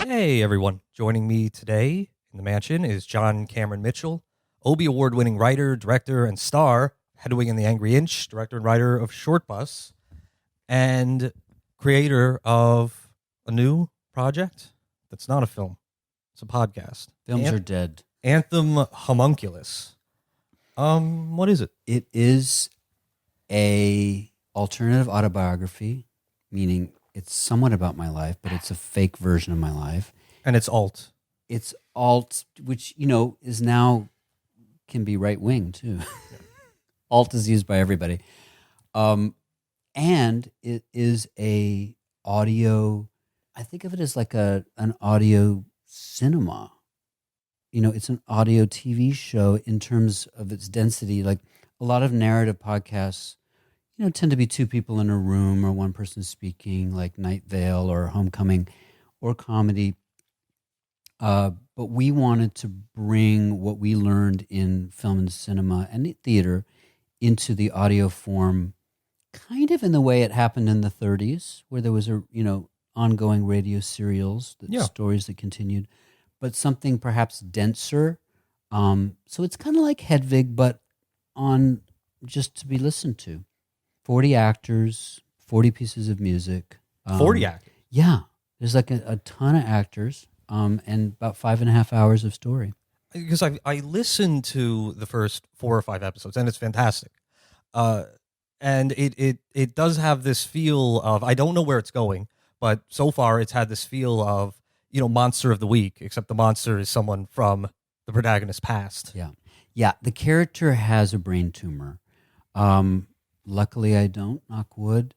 Hey, everyone. Joining me today in the mansion is John Cameron Mitchell, Obie Award-winning writer, director, and star, Hedwig and the Angry Inch, director and writer of Shortbus, and creator of a new project that's not a film. It's a podcast. Films are dead. Anthem Homunculus. What is it? It is a alternative autobiography, meaning it's somewhat about my life, but it's a fake version of my life. And it's alt. It's alt, which, is now can be right wing too. Alt is used by everybody. And it is a audio, I think of it as like an audio cinema. It's an audio TV show in terms of its density. Like a lot of narrative podcasts, tend to be two people in a room or one person speaking, like Night Vale or Homecoming or comedy. But we wanted to bring what we learned in film and cinema and theater into the audio form, kind of in the way it happened in the 30s, where there was ongoing radio serials, stories that continued, but something perhaps denser. So it's kind of like Hedwig, but on just to be listened to. 40 actors, 40 pieces of music. 40 actors? Yeah. There's like a ton of actors and about 5.5 hours of story. Because I listened to the first 4 or 5 episodes, and it's fantastic. And it does have this feel of, I don't know where it's going, but so far it's had this feel of, monster of the week, except the monster is someone from the protagonist's past. Yeah. Yeah, the character has a brain tumor. Luckily, I don't, knock wood,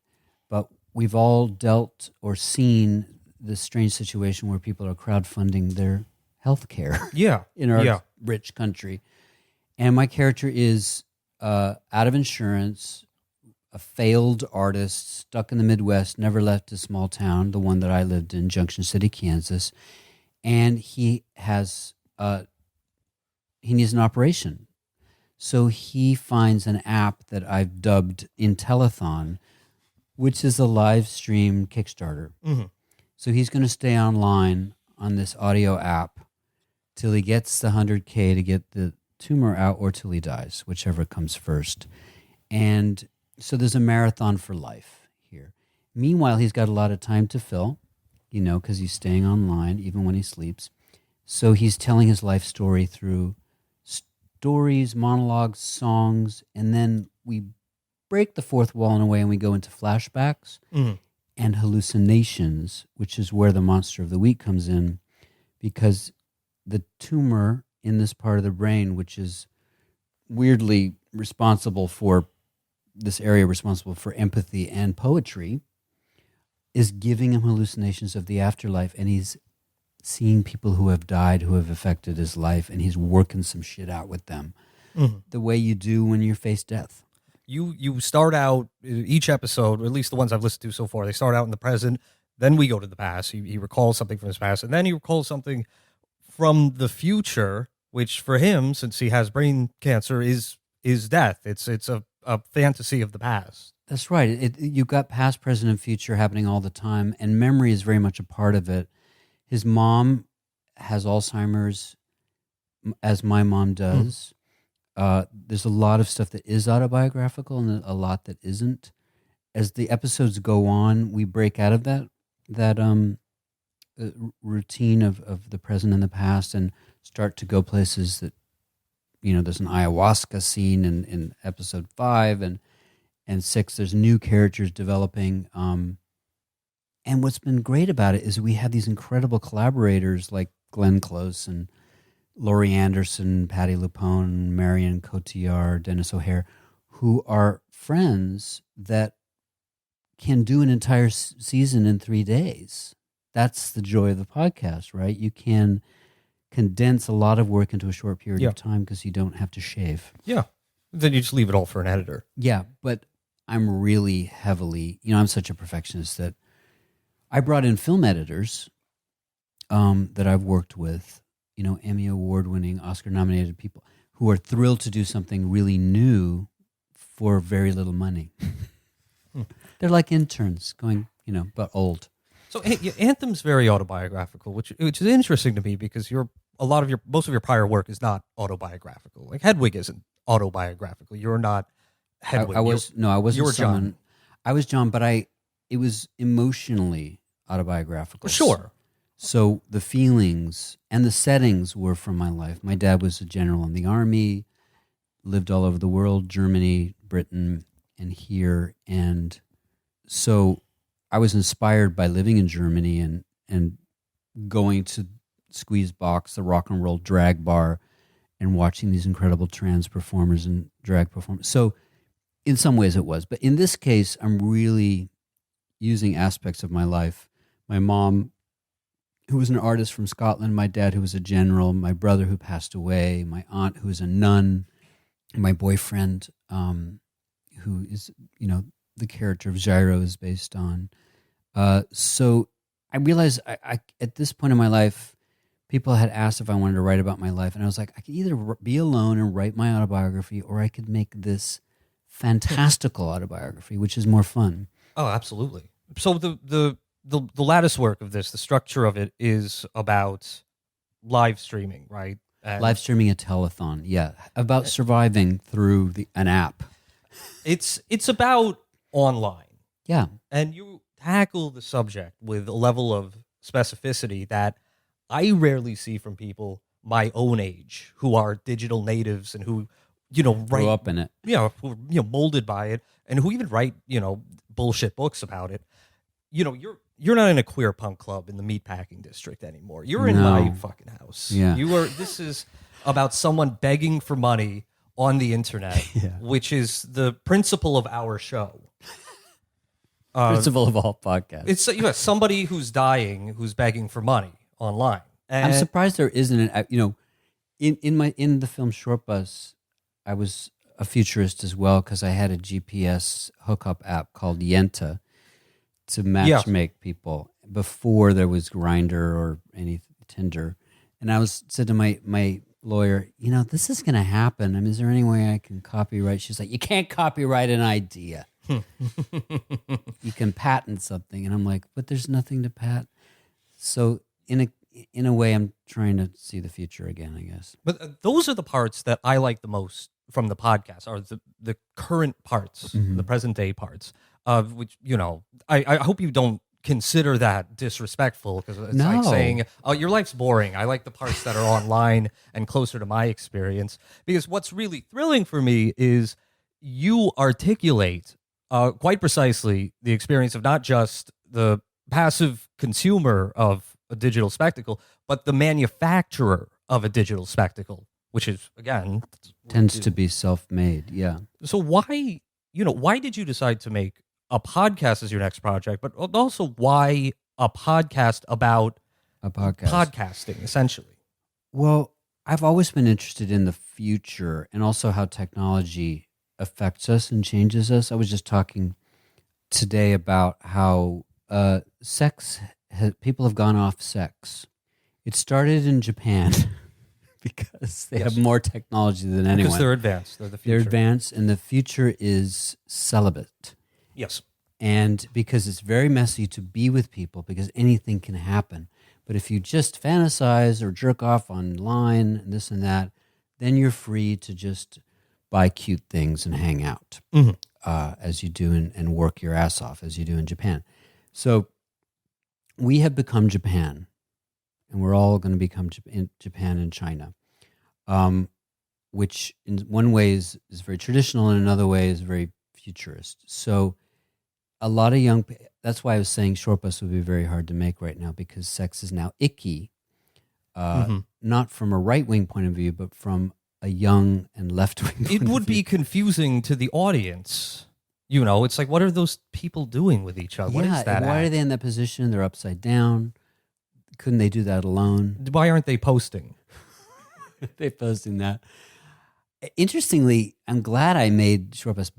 but we've all dealt or seen this strange situation where people are crowdfunding their health care in our rich country. And my character is out of insurance, a failed artist, stuck in the Midwest, never left a small town, the one that I lived in, Junction City, Kansas. And he has, he needs an operation. So he finds an app that I've dubbed Intelethon, which is a live stream Kickstarter. Mm-hmm. So he's going to stay online on this audio app till he gets the 100K to get the tumor out, or till he dies, whichever comes first. And so there's a marathon for life here. Meanwhile, he's got a lot of time to fill, because he's staying online even when he sleeps. So he's telling his life story through stories, monologues, songs, and then we break the fourth wall in a way and we go into flashbacks and hallucinations, which is where the monster of the week comes in, because the tumor in this part of the brain, which is weirdly responsible for this area, responsible for empathy and poetry, is giving him hallucinations of the afterlife, and he's seeing people who have died, who have affected his life, and he's working some shit out with them. Mm-hmm. The way you do when you face death. You start out, each episode, or at least the ones I've listened to so far, they start out in the present, then we go to the past. He recalls something from his past, and then he recalls something from the future, which for him, since he has brain cancer, is death. It's a fantasy of the past. That's right. You've got past, present, and future happening all the time, and memory is very much a part of it. His mom has Alzheimer's, as my mom does. There's a lot of stuff that is autobiographical and a lot that isn't. As the episodes go on, we break out of that routine of the present and the past and start to go places that, there's an ayahuasca scene in episode 5 and 6. There's new characters developing. And what's been great about it is we have these incredible collaborators like Glenn Close and Laurie Anderson, Patti LuPone, Marion Cotillard, Dennis O'Hare, who are friends that can do an entire season in 3 days. That's the joy of the podcast, right? You can condense a lot of work into a short period of time because you don't have to shave. Yeah. Then you just leave it all for an editor. Yeah, but I'm really heavily, I'm such a perfectionist that I brought in film editors that I've worked with, Emmy Award-winning, Oscar-nominated people who are thrilled to do something really new for very little money. They're like interns going, but old. So Anthem's very autobiographical, which is interesting to me because most of your prior work is not autobiographical. Like Hedwig isn't autobiographical. You're not Hedwig. I wasn't. You were John. I was John, but it was emotionally autobiographical. Sure. So the feelings and the settings were from my life. My dad was a general in the army, lived all over the world, Germany, Britain, and here. And so I was inspired by living in Germany and going to Squeeze Box, the rock and roll drag bar, and watching these incredible trans performers and drag performers. So in some ways it was. But in this case, I'm really using aspects of my life. My mom, who was an artist from Scotland, my dad, who was a general, my brother, who passed away, my aunt, who was a nun, my boyfriend, who is, the character of Gyro is based on. So I realized I at this point in my life, people had asked if I wanted to write about my life, and I was like, I could either be alone and write my autobiography, or I could make this fantastical autobiography, which is more fun. Oh, absolutely. So the lattice work of this, the structure of it is about live streaming, right? And Live streaming a telethon, yeah, about surviving through an app. It's about online. Yeah. And you tackle the subject with a level of specificity that I rarely see from people my own age who are digital natives and who, Grew up in it. Yeah, who molded by it and who even write, bullshit books about it. You're not in a queer punk club in the meatpacking district anymore. You're in my fucking house. Yeah. This is about someone begging for money on the internet, which is the principle of our show. Principle of all podcasts. It's somebody who's dying, who's begging for money online. And I'm surprised there isn't in the film Shortbus, I was a futurist as well because I had a GPS hookup app called Yenta to matchmake people before there was Grindr or any Tinder. And I said to my lawyer, this is going to happen. I mean, is there any way I can copyright? She's like, you can't copyright an idea. You can patent something. And I'm like, but there's nothing to patent. So in a way, I'm trying to see the future again, I guess. But those are the parts that I like the most from the podcast, are the current parts, the present day parts, of which, I hope you don't consider that disrespectful, because it's like saying, oh, your life's boring. I like the parts that are online and closer to my experience, because what's really thrilling for me is you articulate quite precisely the experience of not just the passive consumer of a digital spectacle, but the manufacturer of a digital spectacle, which is, again, tends to be self-made. Yeah. So why did you decide to make a podcast as your next project, but also why a podcast about podcasting, essentially? Well, I've always been interested in the future and also how technology affects us and changes us. I was just talking today about how people have gone off sex. It started in Japan because they have more technology than anyone. Because they're advanced. They're the future. They're advanced, and the future is celibate. Yes. And because it's very messy to be with people, because anything can happen. But if you just fantasize or jerk off online and this and that, then you're free to just buy cute things and hang out as you do and work your ass off as you do in Japan. So we have become Japan, and we're all going to become Japan and China, which in one way is very traditional, and in another way is very futurist. So a lot of that's why I was saying Shortbus would be very hard to make right now, because sex is now icky, not from a right-wing point of view, but from a young and left-wing point of view. It would be confusing to the audience. It's like, what are those people doing with each other? Yeah, what is that? Why are they in that position? They're upside down. Couldn't they do that alone? Why aren't they posting? They're posting that. Interestingly, I'm glad I made Shortbus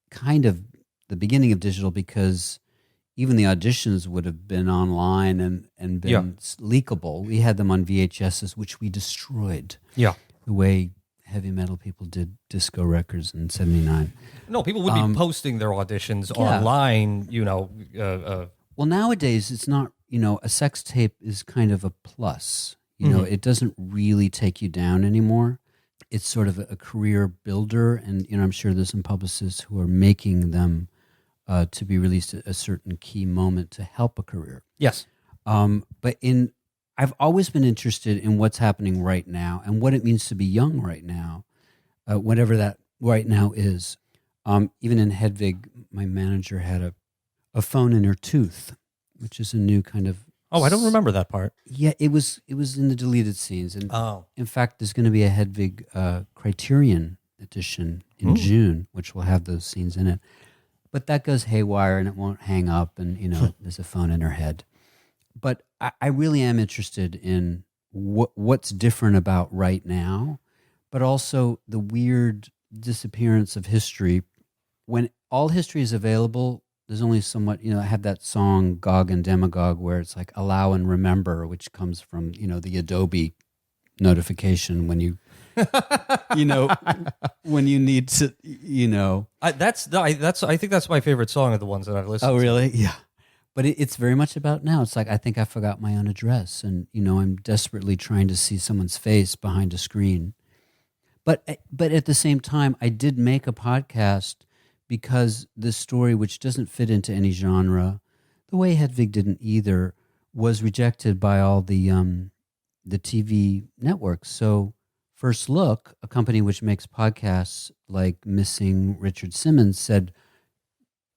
kind of the beginning of digital, because even the auditions would have been online and been leakable. We had them on VHSs, which we destroyed. Yeah. The way heavy metal people did disco records in '79. No, people would be posting their auditions online, Well, nowadays it's not, a sex tape is kind of a plus. It doesn't really take you down anymore. It's sort of a career builder. And, I'm sure there's some publicists who are making them to be released at a certain key moment to help a career. Yes. But I've always been interested in what's happening right now and what it means to be young right now, whatever that right now is. Even in Hedwig, my manager had a phone in her tooth, which is a new kind of... Oh, I don't remember that part. Yeah, it was in the deleted scenes. And in fact, there's going to be a Hedwig Criterion edition in June, which will have those scenes in it. But that goes haywire and it won't hang up and, there's a phone in her head. But I really am interested in what's different about right now, but also the weird disappearance of history. When all history is available, there's only so much, I have that song Gog and Demagogue where it's like allow and remember, which comes from, the Adobe notification when you, when you need to, I think that's my favorite song of the ones that I've listened to. Oh, really? Yeah. But it's very much about now. It's like, I think I forgot my own address and, I'm desperately trying to see someone's face behind a screen. But at the same time, I did make a podcast because this story, which doesn't fit into any genre, the way Hedwig didn't either, was rejected by all the TV networks. So First Look, a company which makes podcasts like Missing Richard Simmons, said,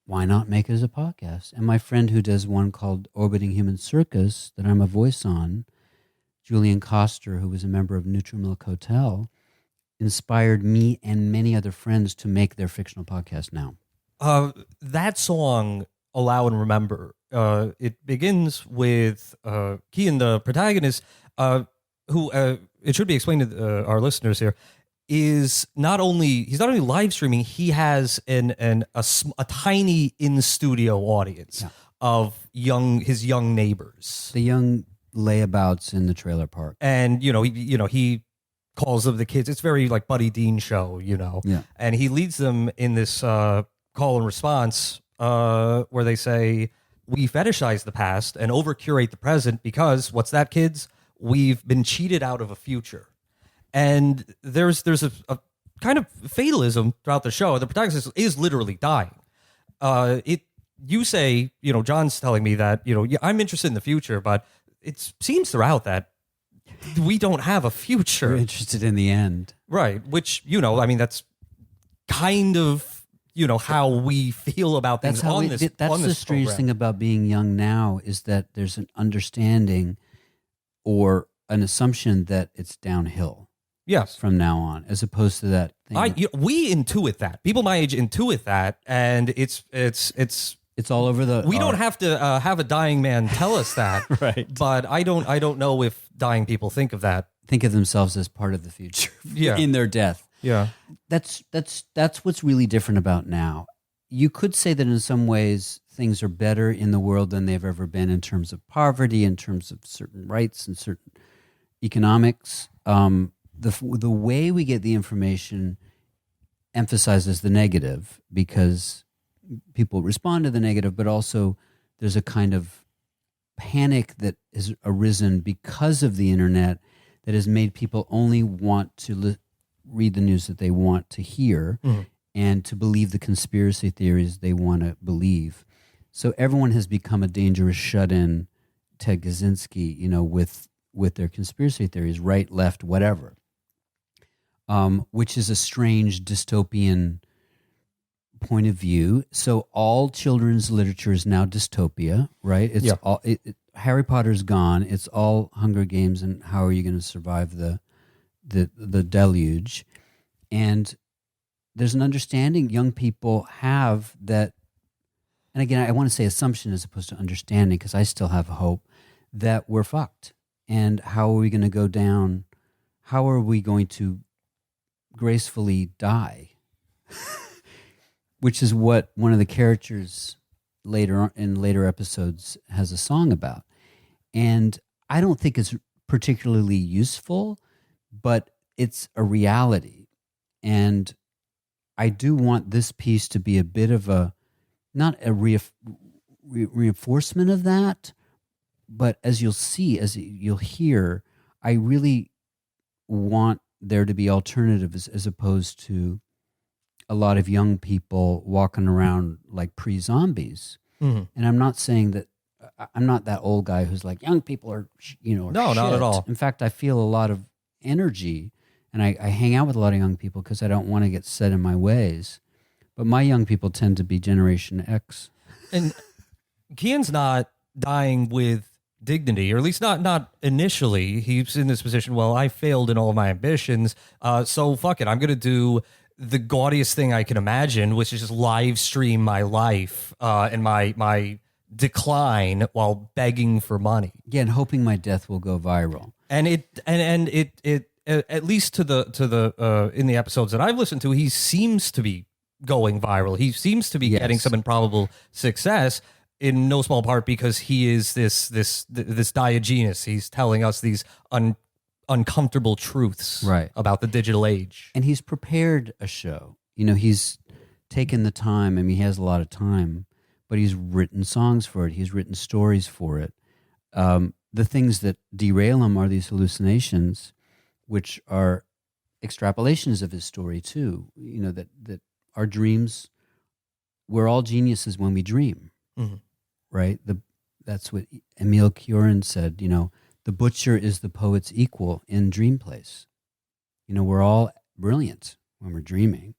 why not make it as a podcast? And my friend who does one called Orbiting Human Circus that I'm a voice on, Julian Koster, who was a member of Nutrimilk Hotel, inspired me and many other friends to make their fictional podcast now. That song, Allow and Remember, it begins with Kian, the protagonist, who, it should be explained to our listeners here, he's not only live streaming, he has a tiny in-studio audience of his young neighbors. The young layabouts in the trailer park. And, he calls them the kids. It's very like Buddy Dean show, Yeah. And he leads them in this call and response where they say, we fetishize the past and over-curate the present because, what's that, kids? We've been cheated out of a future. And there's a kind of fatalism throughout the show. The protagonist is literally dying. You say, John's telling me that, I'm interested in the future, but it seems throughout that we don't have a future. We're interested in the end. Right. Which, that's kind of, how we feel about things on this. That's the strange thing about being young now is that there's an understanding or an assumption that it's downhill. Yes. From now on, as opposed to that thing. We intuit that. People my age intuit that, and it's all over the. We don't have to have a dying man tell us that, right? But I don't know if dying people think of that. Think of themselves as part of the future, in their death. Yeah, that's what's really different about now. You could say that in some ways things are better in the world than they've ever been in terms of poverty, in terms of certain rights and certain economics. The way we get the information emphasizes the negative because people respond to the negative, but also there's a kind of panic that has arisen because of the internet that has made people only want to read the news that they want to hear and to believe the conspiracy theories they want to believe. So everyone has become a dangerous shut-in Ted Kaczynski, with their conspiracy theories, right, left, whatever. Which is a strange dystopian point of view. So all children's literature is now dystopia, right? It's all Harry Potter's gone. It's all Hunger Games and how are you going to survive the deluge? And there's an understanding young people have that, and again, I want to say assumption as opposed to understanding because I still have hope that we're fucked. And how are we going to go down? How are we going to gracefully die? Which is what one of the characters in later episodes has a song about. And I don't think it's particularly useful, but it's a reality. And I do want this piece to be a bit of a, not a reinforcement of that. But as you'll see, as you'll hear, I really want there to be alternatives as opposed to a lot of young people walking around like pre-zombies. Mm-hmm. And I'm not saying that I'm not that old guy who's like young people are, No, shit. not at all. In fact, I feel a lot of energy, and I hang out with a lot of young people because I don't want to get set in my ways. But my young people tend to be Generation X. And Kian's not dying with dignity, or at least not initially. He's in this position, well, I failed in all of my ambitions, so fuck it, I'm going to do the gaudiest thing I can imagine, which is just live stream my life and my decline while begging for money. Yeah, and hoping my death will go viral. And it at least to the in the episodes that I've listened to, he seems to be going viral. He seems to be getting some improbable success, in no small part because he is this Diogenes. He's telling us these uncomfortable truths about the digital age. And he's prepared a show. He's taken the time. I mean, he has a lot of time, but he's written songs for it. He's written stories for it. The things that derail him are these hallucinations, which are extrapolations of his story too. That our dreams, we're all geniuses when we dream, right? That's what Emile Cioran said. The butcher is the poet's equal in Dream Place. We're all brilliant when we're dreaming.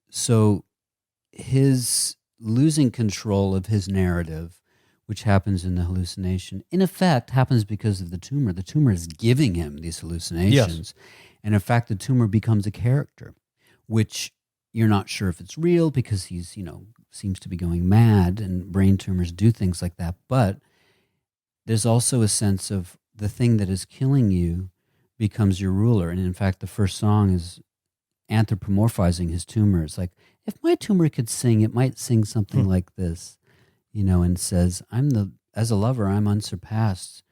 So his losing control of his narrative, which happens in the hallucination, in effect happens because of the tumor. The tumor is giving him these hallucinations. Yes. And in fact, the tumor becomes a character, which you're not sure if it's real because he's, seems to be going mad, and brain tumors do things like that. But there's also a sense of the thing that is killing you becomes your ruler. And in fact, the first song is anthropomorphizing his tumor. It's like, if my tumor could sing, it might sing something like this, and says, as a lover, I'm unsurpassed,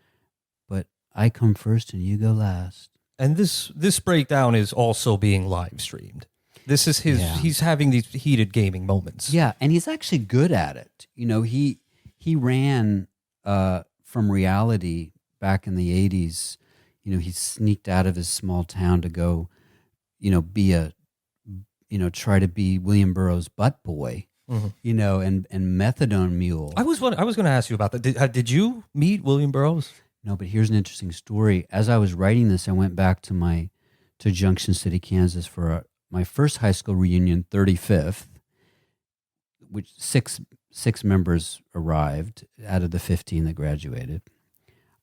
but I come first and you go last. And this breakdown is also being live streamed. This is he's having these heated gaming moments. Yeah, and he's actually good at it. He ran from reality back in the 80s. He sneaked out of his small town to go, try to be William Burroughs' butt boy, and methadone mule. I was going to ask you about that. Did you meet William Burroughs? No, but here's an interesting story. As I was writing this, I went back to Junction City, Kansas for my first high school reunion, 35th, which six members arrived out of the 15 that graduated.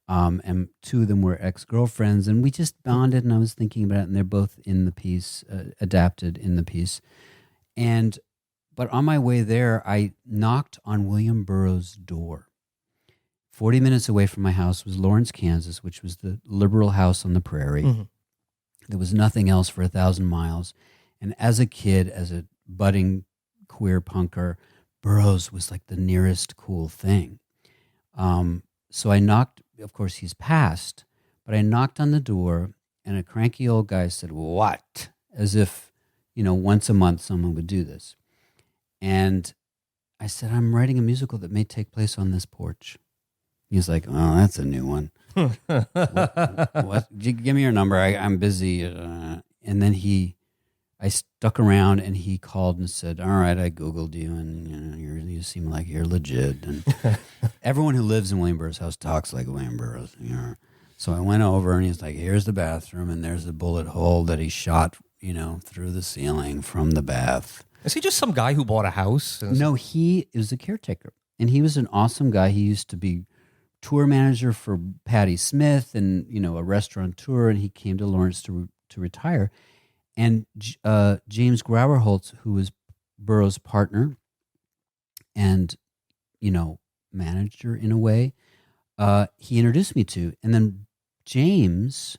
And two of them were ex-girlfriends, and we just bonded, and I was thinking about it, and they're both in the piece, adapted in the piece. But on my way there, I knocked on William Burroughs' door. 40 minutes away from my house was Lawrence, Kansas, which was the liberal house on the prairie. Mm-hmm. There was nothing else for 1,000 miles. And as a kid, as a budding queer punker, Burroughs was like the nearest cool thing. So I knocked, of course he's passed, but I knocked on the door, and a cranky old guy said, "What?" As if, once a month someone would do this. And I said, "I'm writing a musical that may take place on this porch." He's like, "Oh, that's a new one." What? Give me your number. I'm busy. And then I stuck around, and he called and said, "All right, I Googled you, and you seem like you're legit." And everyone who lives in William Burroughs' house talks like William Burroughs. So I went over, and he's like, "Here's the bathroom, and there's a bullet hole that he shot, through the ceiling from the bath." Is he just some guy who bought a house? No, he is a caretaker, and he was an awesome guy. He used to be tour manager for Patti Smith, and a restaurateur, and he came to Lawrence to retire. And James Grauerholtz, who was Burroughs' partner and, manager in a way, he introduced me to. And then James,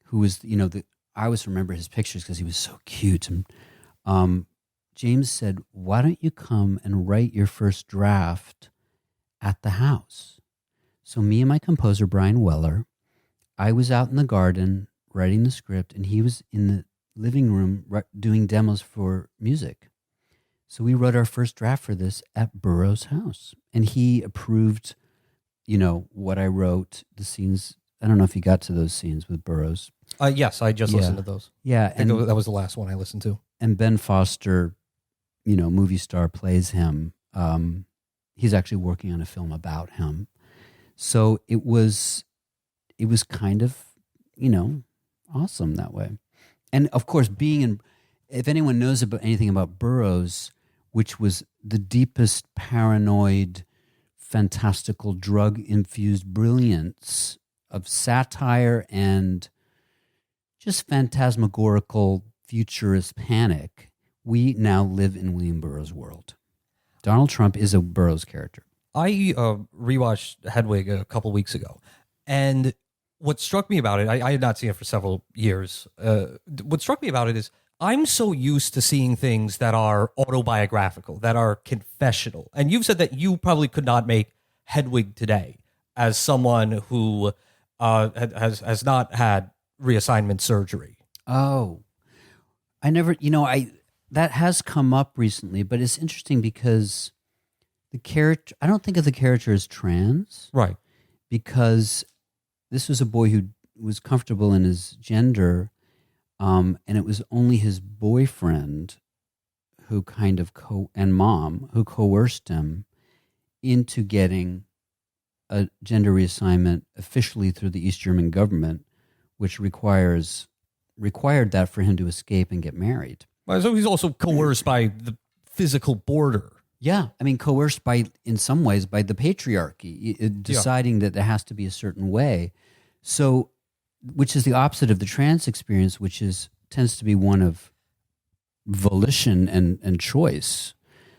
who was, I always remember his pictures because he was so cute. And James said, "Why don't you come and write your first draft at the house?" So me and my composer, Brian Weller, I was out in the garden writing the script, and he was in the living room doing demos for music. So we wrote our first draft for this at Burroughs' house, and he approved, what I wrote, the scenes. I don't know if you got to those scenes with Burroughs. Yes, I just listened to those. Yeah, I think that was the last one I listened to. And Ben Foster, movie star, plays him. He's actually working on a film about him. So it was kind of, awesome that way. And of course, if anyone knows anything about Burroughs, which was the deepest paranoid, fantastical, drug-infused brilliance of satire and just phantasmagorical futurist panic, we now live in William Burroughs' world. Donald Trump is a Burroughs character. I rewatched Hedwig a couple weeks ago, and what struck me about it, I had not seen it for several years. What struck me about it is I'm so used to seeing things that are autobiographical, that are confessional. And you've said that you probably could not make Hedwig today as someone who has not had reassignment surgery. Oh, I never, that has come up recently, but it's interesting because the character, I don't think of the character as trans. Right. Because this was a boy who was comfortable in his gender, and it was only his boyfriend who kind of and mom who coerced him into getting a gender reassignment officially through the East German government, which required that for him to escape and get married. So he's also coerced by the physical border. Yeah, I mean, coerced in some ways by the patriarchy, deciding that there has to be a certain way. So, which is the opposite of the trans experience, which tends to be one of volition and choice.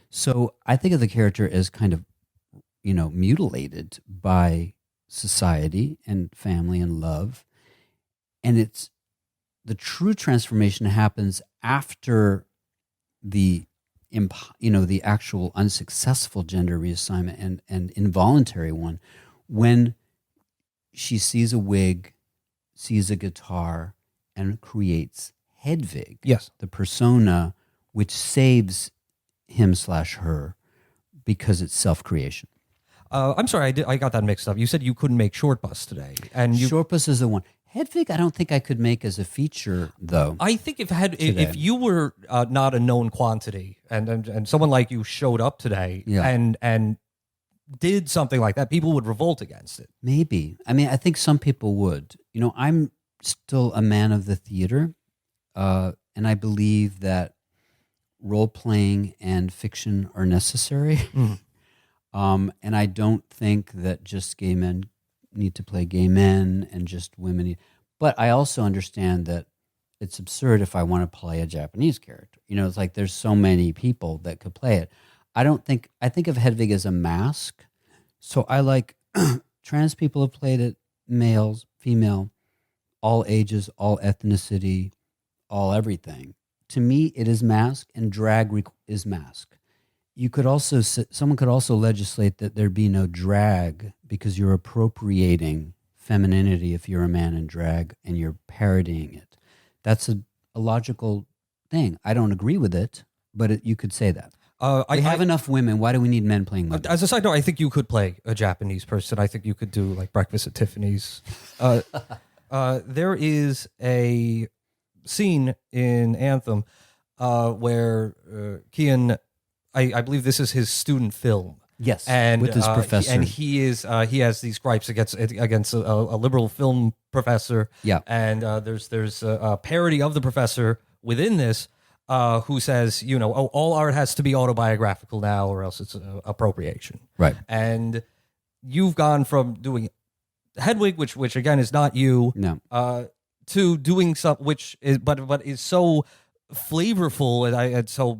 So I think of the character as kind of, mutilated by society and family and love. And the true transformation happens after the actual unsuccessful gender reassignment and involuntary one, when she sees a wig, sees a guitar, and creates Hedwig, yes, the persona which saves him/her because it's self-creation. I'm sorry, I got that mixed up. You said you couldn't make Shortbus today, and Shortbus is the one. Hedwig, I don't think I could make as a feature, though. I think if you were not a known quantity, and someone like you showed up today, and did something like that, people would revolt against it. Maybe. I mean, I think some people would. I'm still a man of the theater, and I believe that role playing and fiction are necessary. Mm. And I don't think that just gay men need to play gay men and just women. But I also understand that it's absurd if I want to play a Japanese character. It's like there's so many people that could play it. I think of Hedwig as a mask. So I like trans people have played it, males, female, all ages, all ethnicity, all everything. To me, it is mask, and drag is mask. Someone could also legislate that there be no drag because you're appropriating femininity if you're a man in drag and you're parodying it. That's a logical thing. I don't agree with it, but you could say that. We have enough women. Why do we need men playing women? As a side note, I think you could play a Japanese person. I think you could do like Breakfast at Tiffany's. There is a scene in Anthem where Kian, I believe this is his student film. Yes, and with his professor, he has these gripes against a liberal film professor. Yeah, and there's a parody of the professor within this. Who says, all art has to be autobiographical now or else it's appropriation. Right. And you've gone from doing Hedwig, which again is not you, to doing something which is but is so flavorful and so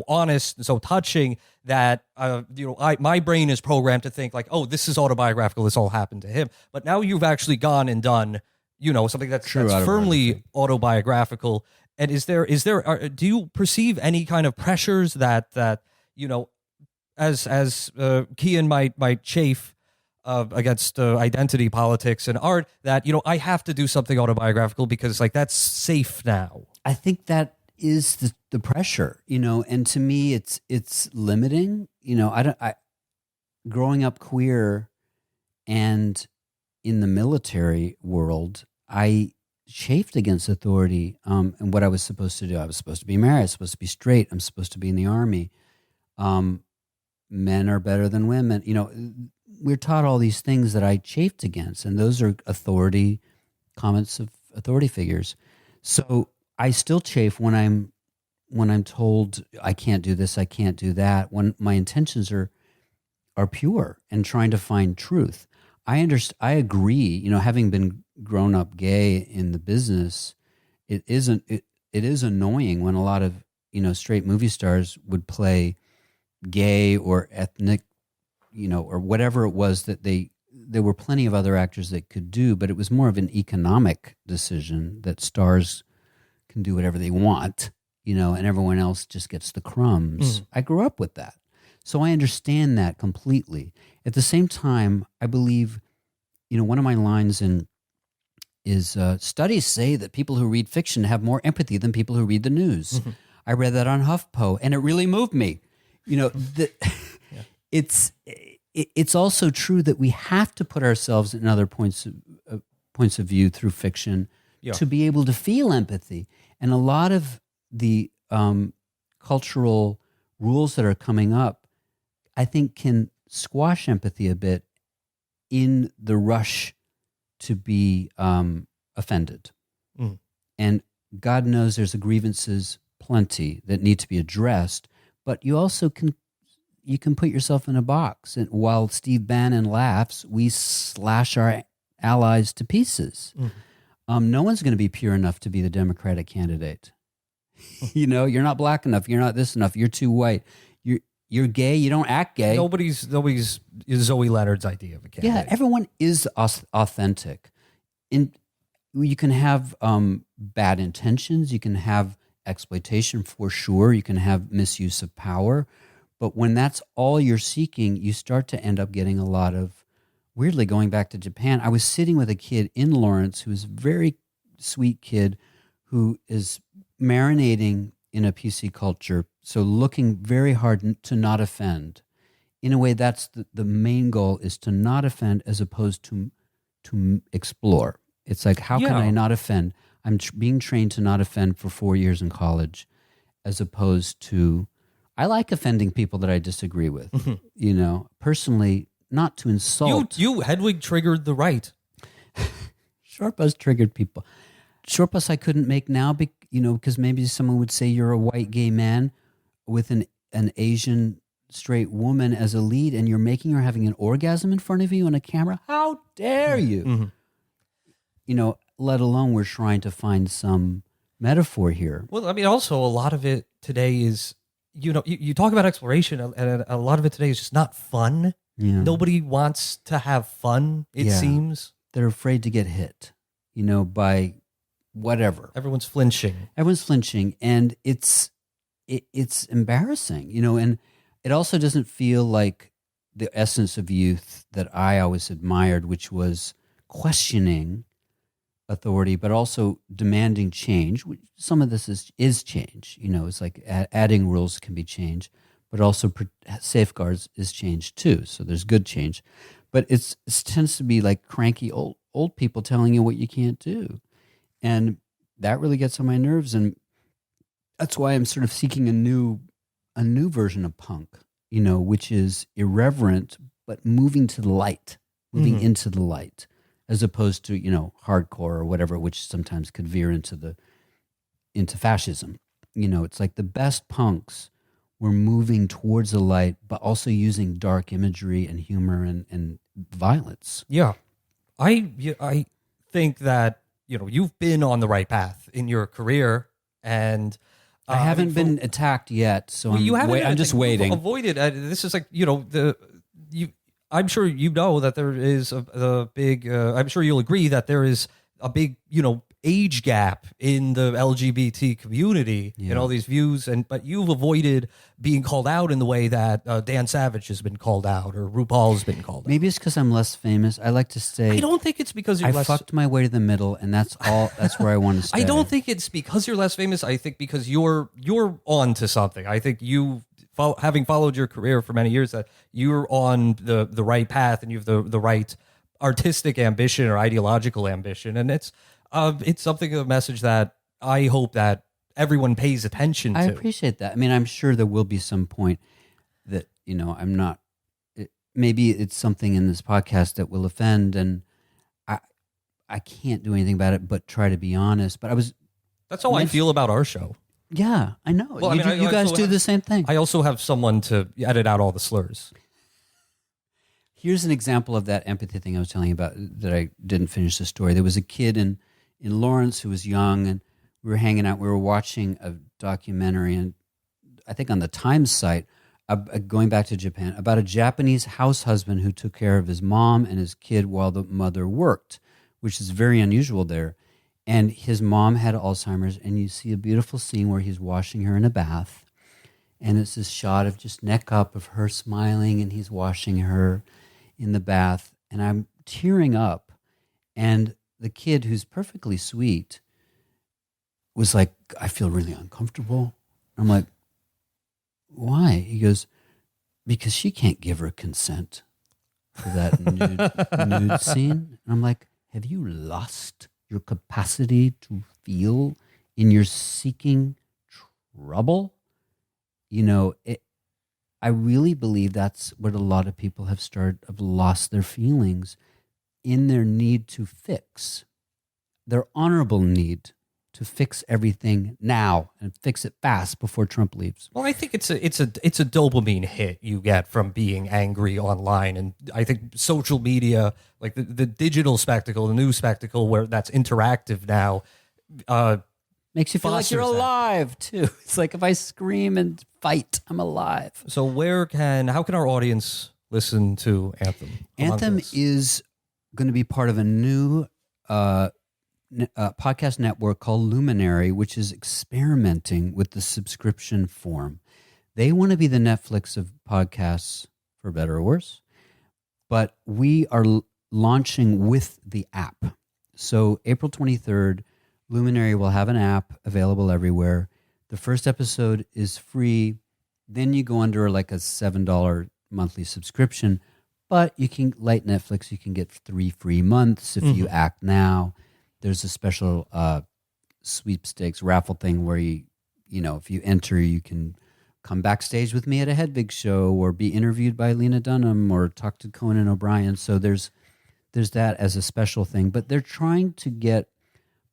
honest and so touching that my brain is programmed to think like, oh, this is autobiographical, this all happened to him. But now you've actually gone and done something that's firmly autobiographical. And do you perceive any kind of pressures that as Kian might chafe against identity politics and art, that I have to do something autobiographical because like that's safe now? I think that is the pressure, and to me it's limiting. I growing up queer and in the military world, I chafed against authority, and what I was supposed to do. I was supposed to be married, I was supposed to be straight, I'm supposed to be in the Army. Men are better than women. We're taught all these things that I chafed against, and those are comments of authority figures. So I still chafe when I'm told I can't do this, I can't do that, when my intentions are pure and trying to find truth. I agree, having been grown up gay in the business, it is annoying when a lot of, straight movie stars would play gay or ethnic, or whatever it was that there were plenty of other actors that could do, but it was more of an economic decision that stars can do whatever they want, and everyone else just gets the crumbs. I grew up with that. So I understand that completely. At the same time, I believe, one of my lines is studies say that people who read fiction have more empathy than people who read the news. I read that on HuffPo, and it really moved me. It's also true that we have to put ourselves in other points of view through fiction to be able to feel empathy. And a lot of the cultural rules that are coming up, I think, can squash empathy a bit in the rush to be offended. And God knows there's grievances plenty that need to be addressed, but you also can put yourself in a box. And while Steve Bannon laughs, we slash our allies to pieces. No one's going to be pure enough to be the Democratic candidate. You're not black enough. You're not this enough. You're too white. You're gay. You don't act gay. Nobody's Zoe Leonard's idea of a candidate. Yeah, everyone is authentic. You can have bad intentions. You can have exploitation for sure. You can have misuse of power. But when that's all you're seeking, you start to end up getting a lot of, weirdly, going back to Japan. I was sitting with a kid in Lawrence who is a very sweet kid who is marinating in a PC culture, so looking very hard to not offend. In a way, that's the main goal, is to not offend as opposed to explore. It's like, how can I not offend? I'm being trained to not offend for 4 years in college, as opposed to, I like offending people that I disagree with. Personally, not to insult. You Hedwig triggered the right. Shortbus triggered people. Shortbus I couldn't make now, because maybe someone would say you're a white gay man with an Asian straight woman as a lead, and you're making her having an orgasm in front of you on a camera. How dare you? Let alone we're trying to find some metaphor here. Well, I mean, also a lot of it today is, you talk about exploration, and a lot of it today is just not fun. Nobody wants to have fun, it seems. They're afraid to get hit, by whatever. Everyone's flinching, and it's embarrassing, and it also doesn't feel like the essence of youth that I always admired, which was questioning authority, but also demanding change. Some of this is change. It's like adding rules can be change, but also safeguards is change too. So there's good change, but it tends to be like cranky old people telling you what you can't do. And that really gets on my nerves, and that's why I'm sort of seeking a new version of punk, which is irreverent but moving to the light, moving into the light, as opposed to hardcore or whatever, which sometimes could veer into fascism. It's like the best punks were moving towards the light, but also using dark imagery and humor and violence. Yeah, I think that you've been on the right path in your career, and I haven't been attacked yet, so I'm just waiting. Avoided. This is like I'm sure that there is a big. I'm sure you'll agree that there is a big age gap in the LGBT community Yeah. and all these views, but you've avoided being called out in the way that Dan Savage has been called out or RuPaul's been called out. Maybe it's because I'm less famous. I like to say I don't think it's because you're I less. fucked my way to the middle, and that's all. That's where I want to stay. I don't think it's because you're less famous. I think because you're on to something. I think having followed your career for many years, that you're on the right path and you have the right artistic ambition or ideological ambition, and it's something, a message that I hope that everyone pays attention to. I appreciate that. I mean, I'm sure there will be some point that, I'm not, maybe it's something in this podcast that will offend, and I can't do anything about it but try to be honest. But that's how I feel about our show. Yeah, I know. Well, you guys do the same thing. I also have someone to edit out all the slurs. Here's an example of that empathy thing I was telling you about that I didn't finish the story. There was a kid in Lawrence who was young, and we were hanging out. We were watching a documentary, and I think on the Times site, going back to Japan, about a Japanese house husband who took care of his mom and his kid while the mother worked, which is very unusual there. And his mom had Alzheimer's, and you see a beautiful scene where he's washing her in a bath, and it's this shot of just neck up of her smiling, and he's washing her in the bath, and I'm tearing up, and the kid, who's perfectly sweet, was like, I feel really uncomfortable. I'm like, why? He goes, because she can't give her consent for that nude scene. And I'm like, have you lost your capacity to feel in your seeking trouble? I really believe that's what a lot of people have lost their feelings in their need to fix, their honorable need to fix everything now and fix it fast before Trump leaves. Well, I think it's a dopamine hit you get from being angry online, and I think social media, like the digital spectacle, the new spectacle where that's interactive now, makes you feel like you're alive too. It's like if I scream and fight, I'm alive. So how can our audience listen to Anthem? Anthem is going to be part of a new podcast network called Luminary, which is experimenting with the subscription form. They want to be the Netflix of podcasts, for better or worse, but we are launching with the app. So April 23rd, Luminary will have an app available everywhere. The first episode is free. Then you go under like a $7 monthly subscription, but you can, like Netflix, you can get 3 free months if you act now. There's a special sweepstakes raffle thing where if you enter, you can come backstage with me at a Hedwig show or be interviewed by Lena Dunham or talk to Conan O'Brien. So there's that as a special thing. But they're trying to get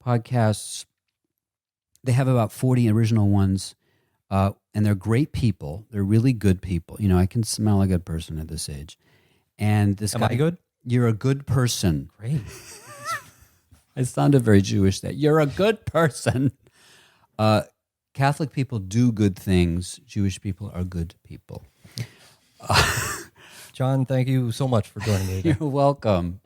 podcasts. They have about 40 original ones, and they're great people. They're really good people. I can smell a good person at this age. And this Am guy, I good? You're a good person. Great. I sounded very Jewish there. You're a good person. Catholic people do good things. Jewish people are good people. John, thank you so much for joining me again. You're welcome.